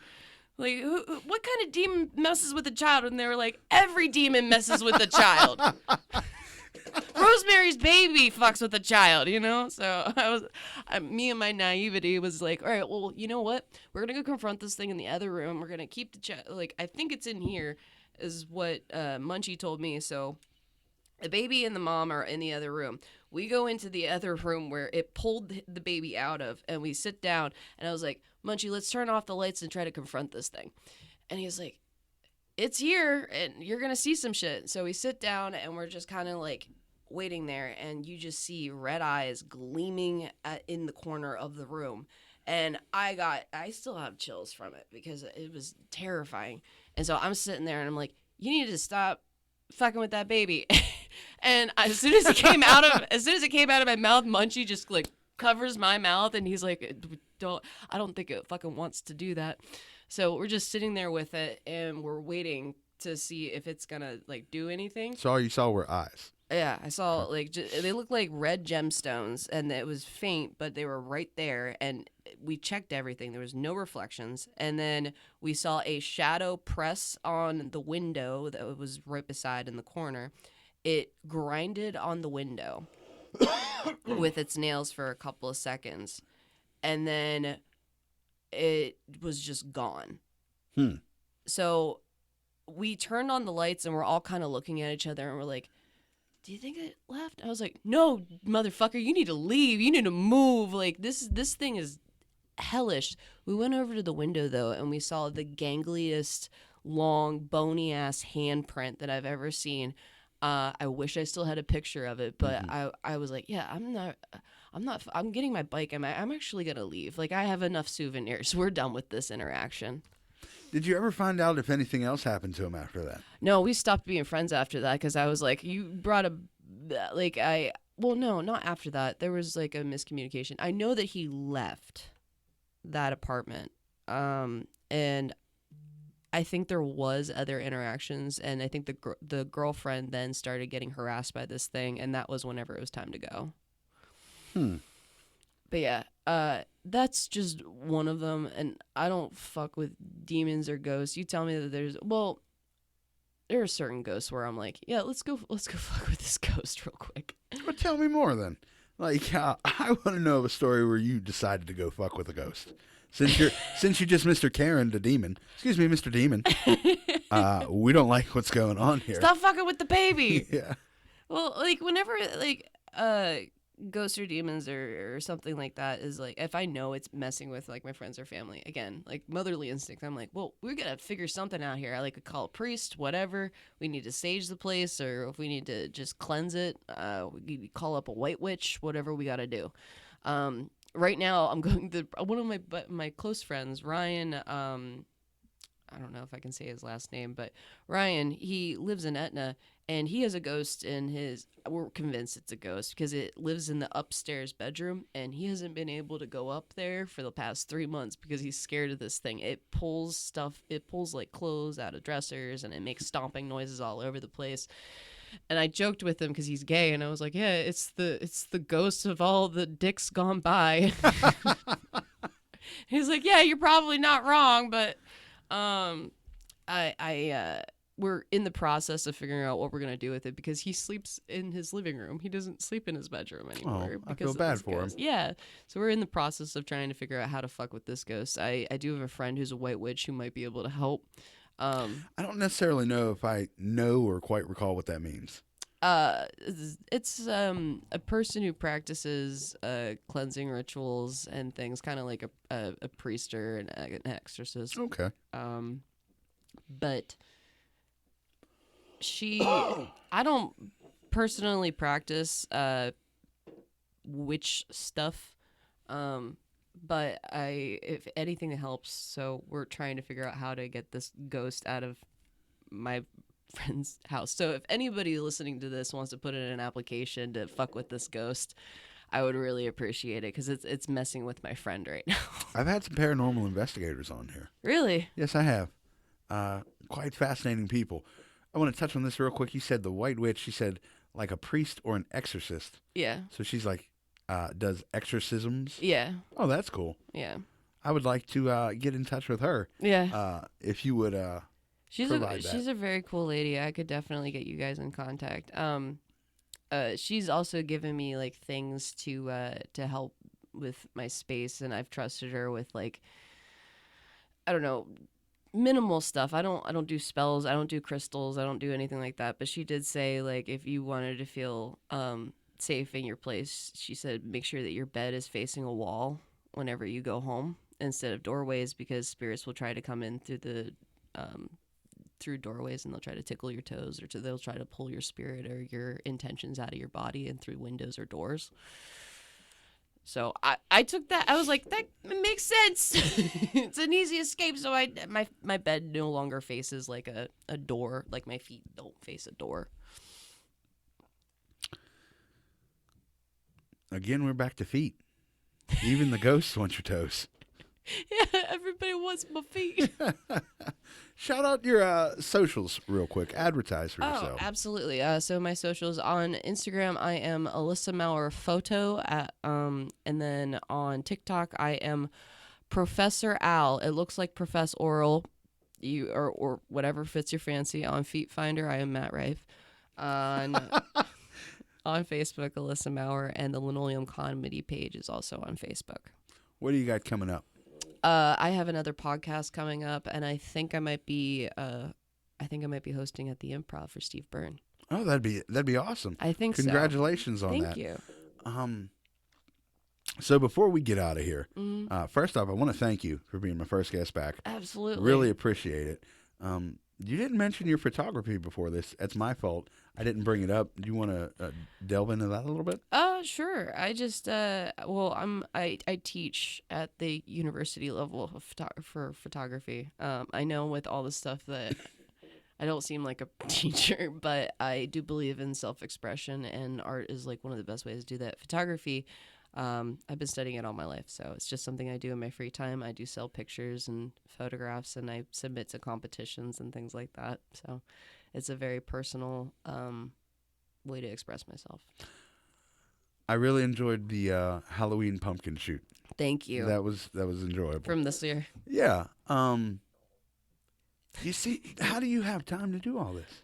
Like, what kind of demon messes with a child? And they were like, "Every demon messes with a child." Rosemary's Baby fucks with a child, you know? So me and my naivety was like, "All right, well, you know what? We're going to go confront this thing in the other room. We're going to keep the child, like, I think it's in here," is what Munchie told me. So the baby and the mom are in the other room. We go into the other room where it pulled the baby out of, and we sit down, and I was like, "Munchie, let's turn off the lights and try to confront this thing." And he's like, "It's here, and you're going to see some shit." So we sit down, and we're just kind of like waiting there, and you just see red eyes gleaming in the corner of the room. And I still have chills from it because it was terrifying. And so I'm sitting there, and I'm like, "You need to stop fucking with that baby." And as soon as it came out of my mouth, Munchie just like covers my mouth, and he's like, I don't think it fucking wants to do that." So we're just sitting there with it, and we're waiting to see if it's gonna like do anything. So all you saw were eyes. Yeah, I saw like they looked like red gemstones, and it was faint, but they were right there. And we checked everything; there was no reflections. And then we saw a shadow press on the window that was right beside in the corner. It grinded on the window with its nails for a couple of seconds, and then it was just gone. So we turned on the lights, and we're all kind of looking at each other, and we're like, "Do you think it left?" I was like, "No, motherfucker, you need to leave. You need to move. Like, this thing is hellish." We went over to the window, though, and we saw the gangliest, long, bony-ass handprint that I've ever seen. I wish I still had a picture of it, but I was like, "Yeah, I'm getting my bike. I'm actually going to leave. Like, I have enough souvenirs. We're done with this interaction." Did you ever find out if anything else happened to him after that? No, we stopped being friends after that because I was like, "You brought well, no, not after that. There was like a miscommunication. I know that he left that apartment. And I think there was other interactions, and I think the girlfriend then started getting harassed by this thing, and that was whenever it was time to go. But yeah, that's just one of them, and I don't fuck with demons or ghosts. You tell me that there are certain ghosts where I'm like, "Yeah, let's go fuck with this ghost real quick." Well, tell me more then. Like, I want to know of a story where you decided to go fuck with a ghost. Since you're just Mr. Karen the Demon. Excuse me, Mr. Demon. We don't like what's going on here. Stop fucking with the baby. Yeah. Well, like whenever like ghosts or demons or something like that is like, if I know it's messing with like my friends or family, again, like motherly instinct, I'm like, well, we're gonna figure something out here. I like to call a priest, whatever. We need to sage the place, or if we need to just cleanse it, we call up a white witch, whatever we gotta do. Right now, I'm going to one of my close friends, Ryan. I don't know if I can say his last name, but Ryan, he lives in Etna, and he has a ghost in his, we're convinced it's a ghost because it lives in the upstairs bedroom, and he hasn't been able to go up there for the past 3 months because he's scared of this thing. It pulls like clothes out of dressers, and it makes stomping noises all over the place. And I joked with him because he's gay, and I was like, yeah, it's the ghost of all the dicks gone by. He's like, yeah, you're probably not wrong, but we're in the process of figuring out what we're gonna do with it because he sleeps in his living room. He doesn't sleep in his bedroom anymore. I feel bad for him. Yeah, so we're in the process of trying to figure out how to fuck with this ghost. I do have a friend who's a white witch who might be able to help. I don't necessarily know if I know or quite recall what that means. It's a person who practices cleansing rituals and things, kind of like a priest or an exorcist. Okay. But I don't personally practice witch stuff, but if anything helps, so we're trying to figure out how to get this ghost out of my friend's house. So if anybody listening to this wants to put in an application to fuck with this ghost, I would really appreciate it because it's messing with my friend right now. I've had some paranormal investigators on here. Really? Yes, I have. Quite fascinating people. I want to touch on this real quick. You said the white witch. She said like a priest or an exorcist. Yeah. So she's like, does exorcisms. Yeah. Oh, that's cool. Yeah. I would like to get in touch with her. Yeah. If you would she's provide that. She's a very cool lady. I could definitely get you guys in contact. She's also given me like things to help with my space, and I've trusted her with like, I don't know, minimal stuff. I don't do spells, I don't do crystals, I don't do anything like that. But she did say like if you wanted to feel safe in your place, she said make sure that your bed is facing a wall whenever you go home instead of doorways, because spirits will try to come in through the through doorways, and they'll try to tickle your toes, or they'll try to pull your spirit or your intentions out of your body and through windows or doors. So I took that. I was like, that makes sense. It's an easy escape. So my bed no longer faces like a door. Like my feet don't face a door. Again, we're back to feet. Even the ghosts want your toes. Yeah, everybody wants my feet. Shout out your socials real quick. Advertise for yourself. Oh, absolutely. So my socials on Instagram, I am Alyssa Maurer Photo, and then on TikTok, I am Professor Al. It looks like Professor Oral, or whatever fits your fancy. On Feetfinder, I am Matt Rife. On Facebook, Alyssa Maurer, and the Linoleum Comedy page is also on Facebook. What do you got coming up? I have another podcast coming up, and I think I might be hosting at the Improv for Steve Byrne. Oh, that'd be awesome. I think Congratulations so. on that. Thank you. So before we get out of here, first off, I want to thank you for being my first guest back. Absolutely. Really appreciate it. You didn't mention your photography before this. That's my fault. I didn't bring it up. Do you want to delve into that a little bit? Sure. I just I teach at the university level for photography. I know with all the stuff that I don't seem like a teacher, but I do believe in self-expression, and art is like one of the best ways to do that. Photography, I've been studying it all my life, so it's just something I do in my free time. I do sell pictures and photographs, and I submit to competitions and things like that. So it's a very personal way to express myself. I really enjoyed the Halloween pumpkin shoot. Thank you. That was enjoyable. From this year. Yeah. You see, how do you have time to do all this?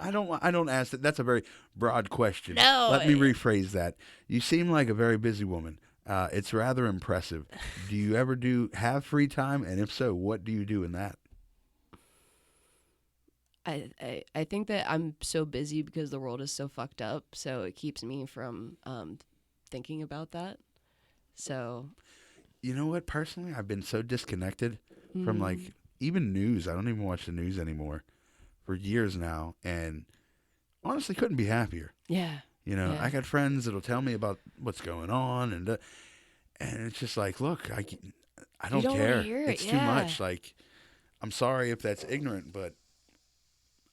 I don't ask that. That's a very broad question. No. Let me rephrase that. You seem like a very busy woman. It's rather impressive. Do you ever have free time? And if so, what do you do in that? I think that I'm so busy because the world is so fucked up, so it keeps me from thinking about that. So, you know what? Personally, I've been so disconnected from like even news. I don't even watch the news anymore for years now, and honestly, couldn't be happier. Yeah. You know, Yeah. I got friends that'll tell me about what's going on, and it's just like, look, I don't don't care. wanna hear it, It's too much. Like, I'm sorry if that's ignorant, but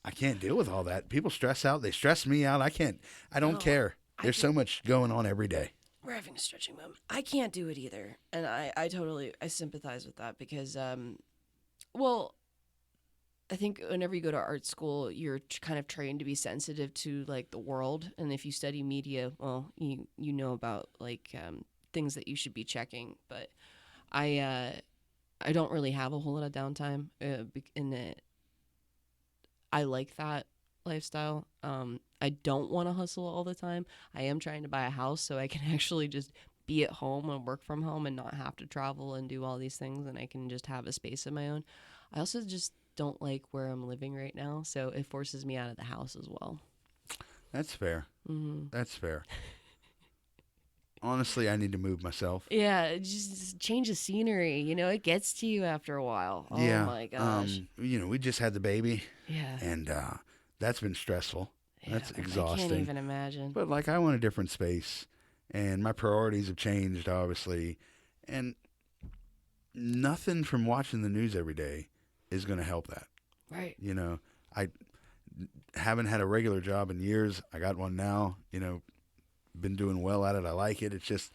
I can't deal with all that. People stress out. They stress me out. I don't care. There's so much going on every day. We're having a stretching moment. I can't do it either. And I totally sympathize with that because, well, I think whenever you go to art school, you're kind of trained to be sensitive to like the world. And if you study media, well, you know about like things that you should be checking. But I don't really have a whole lot of downtime in it. I like that lifestyle. I don't want to hustle all the time. I am trying to buy a house so I can actually just be at home and work from home and not have to travel and do all these things, and I can just have a space of my own. I also just don't like where I'm living right now, so it forces me out of the house as well. That's fair. Mm-hmm. That's fair. Honestly, I need to move myself. Yeah, just change the scenery. You know, it gets to you after a while. Oh Yeah. my gosh. You know, we just had the baby. Yeah. And that's been stressful. That's Yeah, exhausting. I can't even imagine. But like, I want a different space, and my priorities have changed, obviously. And nothing from watching the news every day is going to help that. Right. You know, I haven't had a regular job in years. I got one now. You know, been doing well at it. I like it. It's just,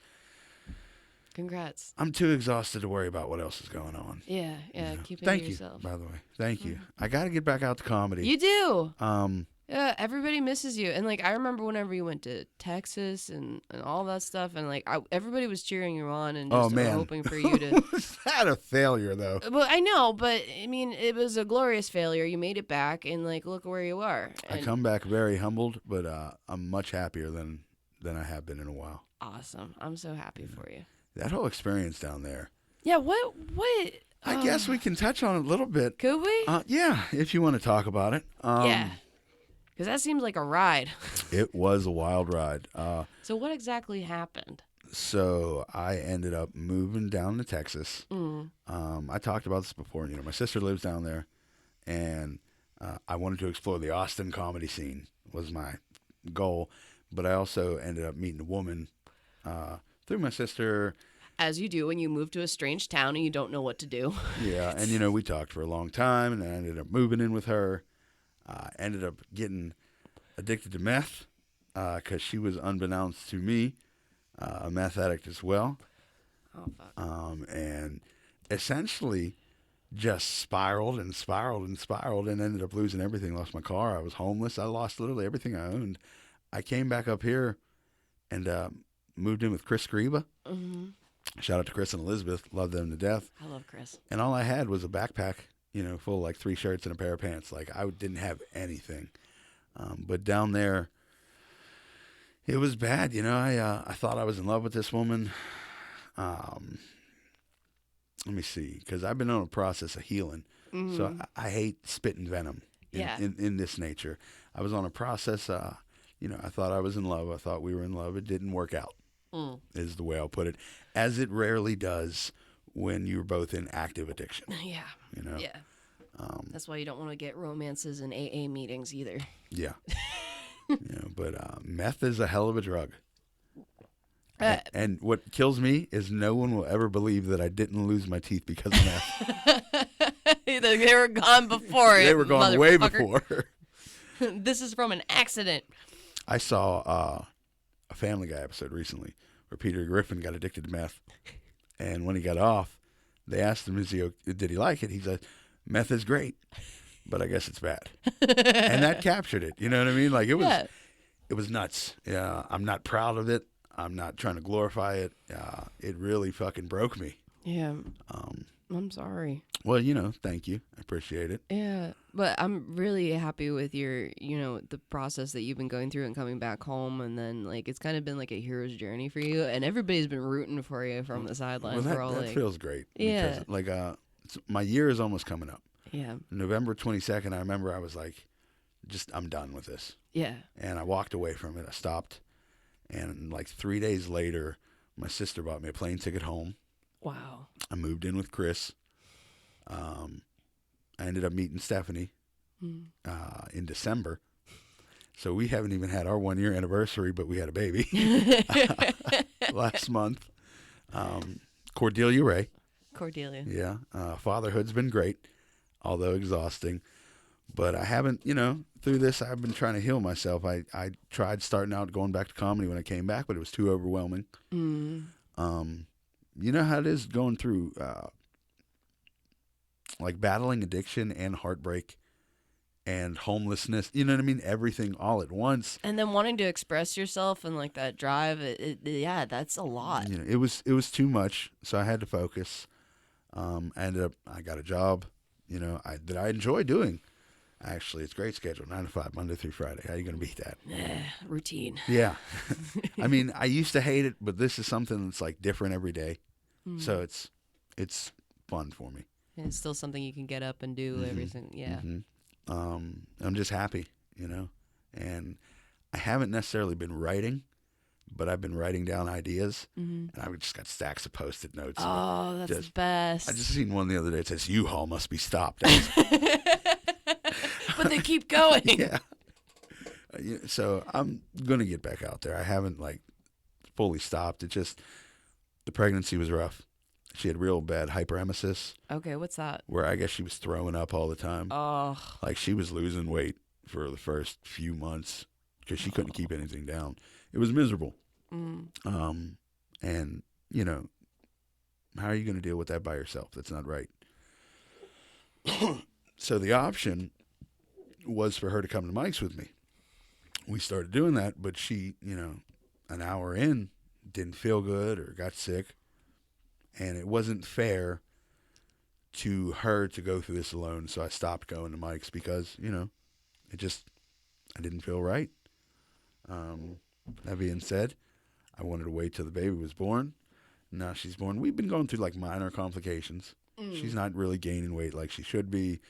Congrats. I'm too exhausted to worry about what else is going on. Yeah, You know? keep it Thank to you, yourself. by the way. Thank you. I got to get back out to comedy. You do. Um, Yeah, everybody misses you. And like I remember whenever you went to Texas and all that stuff, and like everybody was cheering you on and just hoping for you to. Was that a failure though? But I know, but I mean, it was a glorious failure. You made it back, and like look where you are. I And come back very humbled, but I'm much happier than I have been in a while. awesome. I'm so happy for you. That whole experience down there. Yeah. What? I guess we can touch on it a little bit. Could we? Yeah, if you want to talk about it. Yeah. Because that seems like a ride. It was a wild ride. So what exactly happened? So I ended up moving down to Texas. Mm. I talked about this before. You know, my sister lives down there, and I wanted to explore the Austin comedy scene was my goal. But I also ended up meeting a woman through my sister. As you do when you move to a strange town and you don't know what to do. Yeah, and you know, we talked for a long time, and I ended up moving in with her. Ended up getting addicted to meth because she was, unbeknownst to me, a meth addict as well. Oh, fuck. And essentially just spiraled and spiraled and spiraled and ended up losing everything. Lost my car. I was homeless. I lost literally everything I owned. I came back up here and moved in with Chris Greba. Mm-hmm. Shout out to Chris and Elizabeth. Love them to death. I love Chris. And all I had was a backpack, you know, full of like 3 shirts and a pair of pants. Like I didn't have anything. But down there, it was bad. You know, I thought I was in love with this woman. Let me see, because I've been on a process of healing. Mm-hmm. So I hate spitting venom in this nature. I was on a process, you know, I thought I was in love. I thought we were in love. It didn't work out, is the way I'll put it, as it rarely does when you're both in active addiction. Yeah. You know? Yeah. That's why you don't want to get romances in AA meetings either. Yeah. You know, but meth is a hell of a drug. And what kills me is no one will ever believe that I didn't lose my teeth because of meth. They were gone before it. They were gone way before. This is from an accident. I saw a Family Guy episode recently where Peter Griffin got addicted to meth. And when he got off, they asked him, did he like it? He said, meth is great, but I guess it's bad. And that captured it. You know what I mean? Like it was nuts. Yeah, I'm not proud of it. I'm not trying to glorify it. It really fucking broke me. Yeah. I'm sorry. Well, thank you. I appreciate it. Yeah, but I'm really happy with your, the process that you've been going through and coming back home, and then like it's kind of been like a hero's journey for you, and everybody's been rooting for you from the sidelines. Well, that feels great. Yeah. Because, my year is almost coming up. Yeah. November 22nd, I remember I was like, I'm done with this. Yeah. And I walked away from it. I stopped. And like 3 days later, my sister bought me a plane ticket home. Wow. I moved in with Chris. I ended up meeting Stephanie in December. So we haven't even had our 1 year anniversary, but we had a baby last month. Cordelia Ray. Cordelia. Yeah. Fatherhood's been great, although exhausting. But I haven't, through this, I've been trying to heal myself. I tried starting out going back to comedy when I came back, but it was too overwhelming. You know how it is going through, like battling addiction and heartbreak and homelessness. You know what I mean? Everything all at once. And then wanting to express yourself and like that drive. Yeah, that's a lot. It was too much, so I had to focus. I got a job, that I enjoy doing. Actually, it's a great schedule, 9 to 5, Monday through Friday. How are you going to beat that? Routine. Yeah. I mean, I used to hate it, but this is something that's like different every day. So it's fun for me. And it's still something you can get up and do everything. Yeah. I'm just happy, and I haven't necessarily been writing, but I've been writing down ideas, and I've just got stacks of Post-it notes. Oh, that's the best. I just seen one the other day. It says, U-Haul must be stopped. But they keep going. Yeah. So I'm going to get back out there. I haven't like fully stopped. It just, the pregnancy was rough. She had real bad hyperemesis. Okay, what's that? Where I guess she was throwing up all the time. Oh. Like she was losing weight for the first few months because she couldn't keep anything down. It was miserable. And, how are you going to deal with that by yourself? That's not right. So the option was for her to come to Mike's with me. We started doing that, but she, an hour in, didn't feel good or got sick. And it wasn't fair to her to go through this alone. So I stopped going to Mike's because, I didn't feel right. That being said, I wanted to wait till the baby was born. Now she's born. We've been going through like minor complications. She's not really gaining weight like she should be,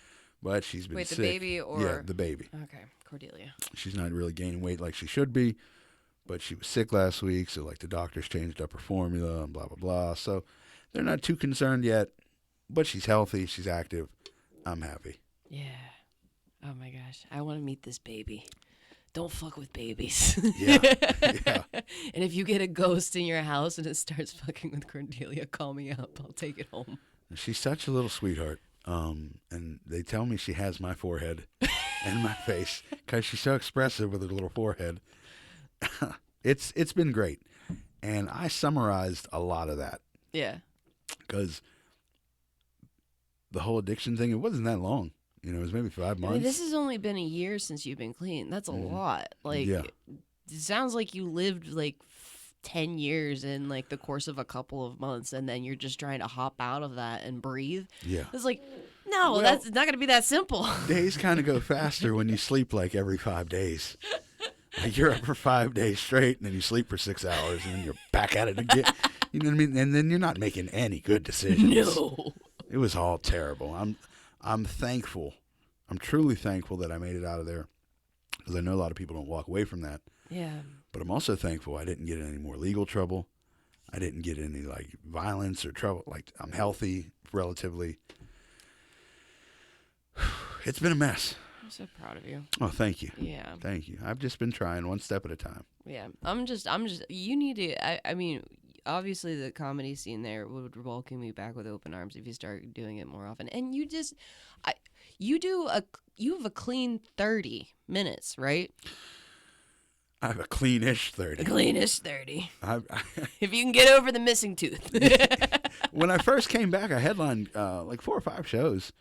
but she's been sick. Wait, the baby or? Yeah, the baby. Okay, Cordelia. She's not really gaining weight like she should be, but she was sick last week, so like the doctors changed up her formula and blah, blah, blah. So they're not too concerned yet, but she's healthy. She's active. I'm happy. Yeah. Oh my gosh. I want to meet this baby. Don't fuck with babies. Yeah. Yeah. And if you get a ghost in your house and it starts fucking with Cordelia, call me up. I'll take it home. She's such a little sweetheart. And they tell me she has my forehead and my face because she's so expressive with her little forehead. It's been great. And I summarized a lot of that. Yeah. Because the whole addiction thing, it wasn't that long. It was maybe 5 months. I mean, this has only been a year since you've been clean. That's a lot. Like, yeah. It sounds like you lived like 10 years in like the course of a couple of months, and then you're just trying to hop out of that and breathe. Yeah. It's like, no, that's not going to be that simple. Days kind of go faster when you sleep like every 5 days. Like you're up for 5 days straight, and then you sleep for 6 hours, and then you're back at it again. You know what I mean? And then you're not making any good decisions. No. It was all terrible. I'm thankful. I'm truly thankful that I made it out of there, because I know a lot of people don't walk away from that. Yeah. But I'm also thankful I didn't get in any more legal trouble. I didn't get any like violence or trouble. Like I'm healthy relatively. It's been a mess. I'm so proud of you. Oh, thank you. Yeah. Thank you. I've just been trying one step at a time. Yeah. I'm just, you need to, I mean, obviously the comedy scene there would welcome you back with open arms if you start doing it more often. And you just, you have a clean 30 minutes, right? I have a cleanish 30. A cleanish 30. If you can get over the missing tooth. When I first came back, I headlined like 4 or 5 shows.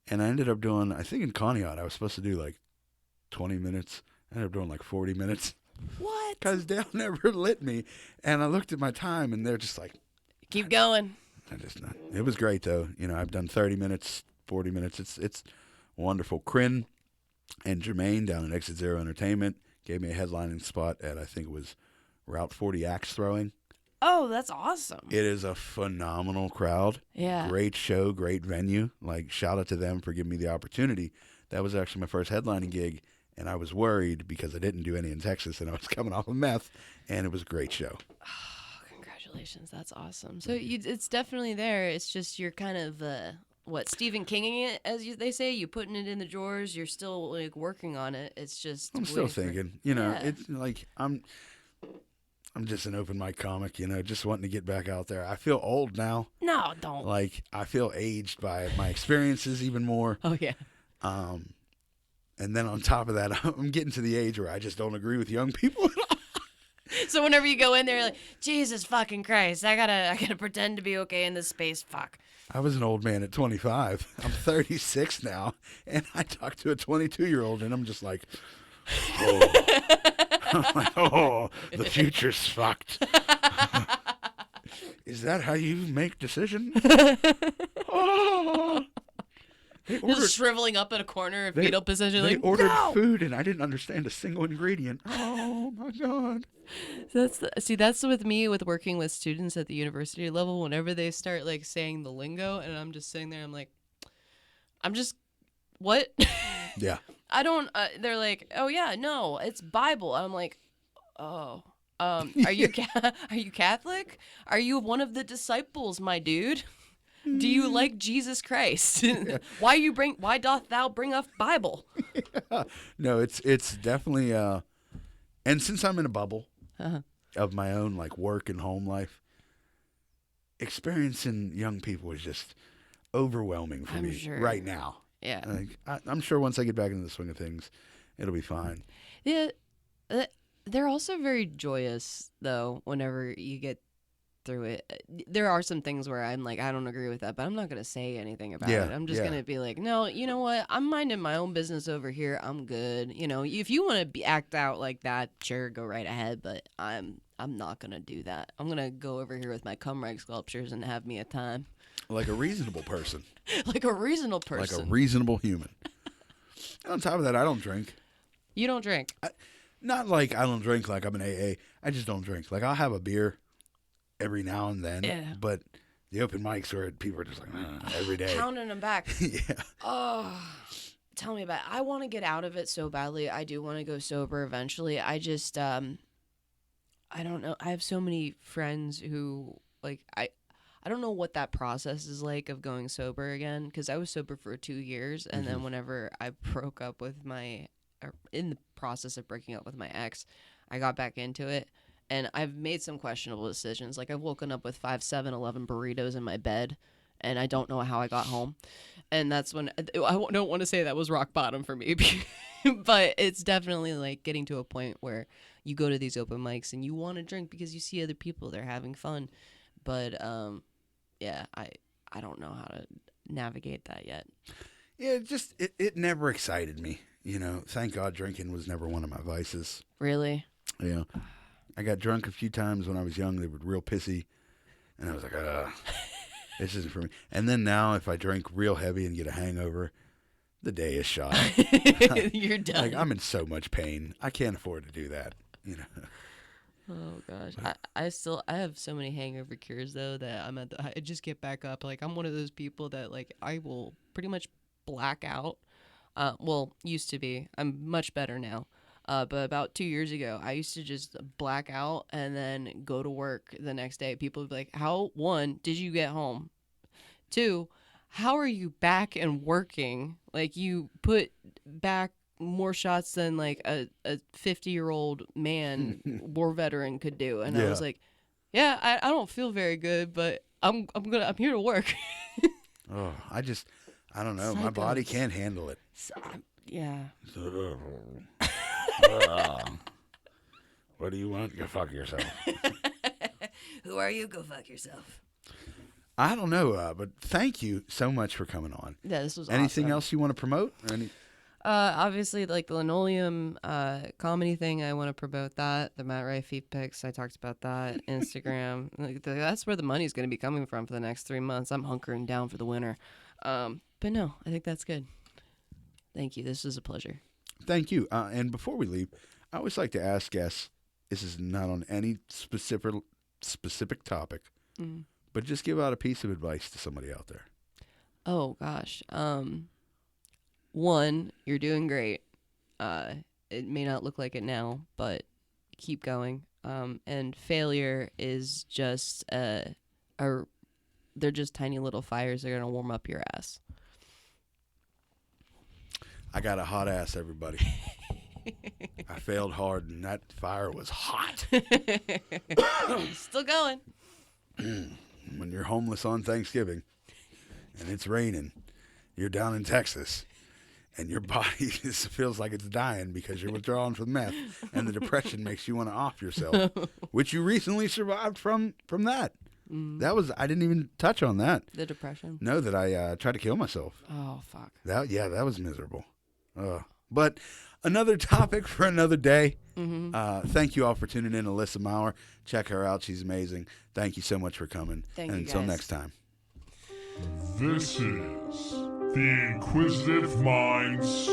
And I ended up doing, I think in Conneaut, I was supposed to do like 20 minutes. I ended up doing like 40 minutes. What? Because Dale never lit me. And I looked at my time, and they're just like, keep going. It was great though. I've done 30 minutes, 40 minutes. It's wonderful. Kryn and Jermaine down at Exit Zero Entertainment gave me a headlining spot at, I think it was Route 40 Axe Throwing. Oh, that's awesome. It is a phenomenal crowd. Yeah. Great show, great venue. Shout out to them for giving me the opportunity. That was actually my first headlining gig, and I was worried because I didn't do any in Texas, and I was coming off of meth, and it was a great show. Oh, congratulations. That's awesome. So it's definitely there. It's just you're kind of, Stephen Kinging it, as they say? You putting it in the drawers. You're still, working on it. It's just... I'm still thinking. It's I'm just an open mic comic, just wanting to get back out there. I feel old now. No, don't. I feel aged by my experiences even more. Oh, yeah. And then on top of that, I'm getting to the age where I just don't agree with young people at all. So whenever you go in there, you're like, Jesus fucking Christ, I gotta pretend to be okay in this space. Fuck. I was an old man at 25. I'm 36 now, and I talk to a 22-year-old, and I'm just like, oh. Oh, the future's fucked. Is that how you make decisions? Oh. Just shriveling up in a corner in fetal position. They ordered no! food, and I didn't understand a single ingredient. Oh, my God. That's with me with working with students at the university level. Whenever they start, saying the lingo, and I'm just sitting there, I'm just, what? Yeah. I don't, they're like, oh yeah, no, it's Bible. I'm like, oh, are you are you Catholic? Are you one of the disciples, my dude? Do you like Jesus Christ? Why doth thou bring up Bible? Yeah. No, it's definitely, and since I'm in a bubble of my own, work and home life, experiencing young people is just overwhelming for me right now. Yeah. I'm sure once I get back into the swing of things, it'll be fine. Yeah. They're also very joyous, though, whenever you get through it. There are some things where I'm like, I don't agree with that, but I'm not going to say anything about it. I'm just going to be like, no, you know what? I'm minding my own business over here. I'm good. If you want to act out like that, sure, go right ahead, but I'm not going to do that. I'm going to go over here with my cum rag sculptures and have me a time. Like a reasonable person. Like a reasonable person. Like a reasonable human. And on top of that, I don't drink. You don't drink? Not like I don't drink like I'm an AA. I just don't drink. I'll have a beer every now and then. Yeah. But the open mics where people are just like, every day. Counting them back. Yeah. Oh, tell me about it. I want to get out of it so badly. I do want to go sober eventually. I just, I don't know. I have so many friends who, I don't know what that process is like of going sober again, because I was sober for 2 years, and then whenever I broke up with in the process of breaking up with my ex, I got back into it, and I've made some questionable decisions. I've woken up with 5, 7, 11 burritos in my bed, and I don't know how I got home, and that's when, I don't want to say that was rock bottom for me, but it's definitely getting to a point where you go to these open mics and you want to drink because you see other people, they're having fun, but yeah, I don't know how to navigate that yet. Yeah, it never excited me. Thank God drinking was never one of my vices. Really? Yeah. I got drunk a few times when I was young. They were real pissy. And I was like, this isn't for me. And then now if I drink real heavy and get a hangover, the day is shot. You're done. I'm in so much pain. I can't afford to do that. Oh gosh, I have so many hangover cures though that I just get back up. I'm one of those people that I will pretty much black out. Used to be. I'm much better now. But about 2 years ago, I used to just black out and then go to work the next day. People would be like, "How? 1, did you get home? 2, how are you back and working? You put back more shots than a 50-year-old man war veteran could do." And I was like, yeah, I don't feel very good, but I'm here to work. Oh, I don't know. My body can't handle it. Yeah. What do you want? Go fuck yourself. Who are you? Go fuck yourself. I don't know, but thank you so much for coming on. Yeah, this was Anything awesome. else you want to promote? Obviously, like the Linoleum comedy thing, I want to promote that. The Matt Rife feet pics, I talked about that. Instagram, that's where the money's going to be coming from for the next 3 months. I'm hunkering down for the winter. But no, I think that's good. Thank you. This was a pleasure. Thank you. And before we leave, I always like to ask guests, this is not on any specific topic, but just give out a piece of advice to somebody out there. Oh, gosh. One, you're doing great. It may not look like it now, but keep going. And failure is just they're just tiny little fires that are gonna warm up your ass. I got a hot ass, everybody. I failed hard, and that fire was hot. Still going. When you're homeless on Thanksgiving, and it's raining, you're down in Texas, and your body just feels like it's dying because you're withdrawing from meth, and the depression makes you want to off yourself, which you recently survived from that. That was, I didn't even touch on that. The depression? No, that I tried to kill myself. Oh, fuck. That was miserable. But another topic for another day. Thank you all for tuning in, Alyssa Maurer. Check her out. She's amazing. Thank you so much for coming. Thank and you, until guys. next time. This is the Inquisitive Minds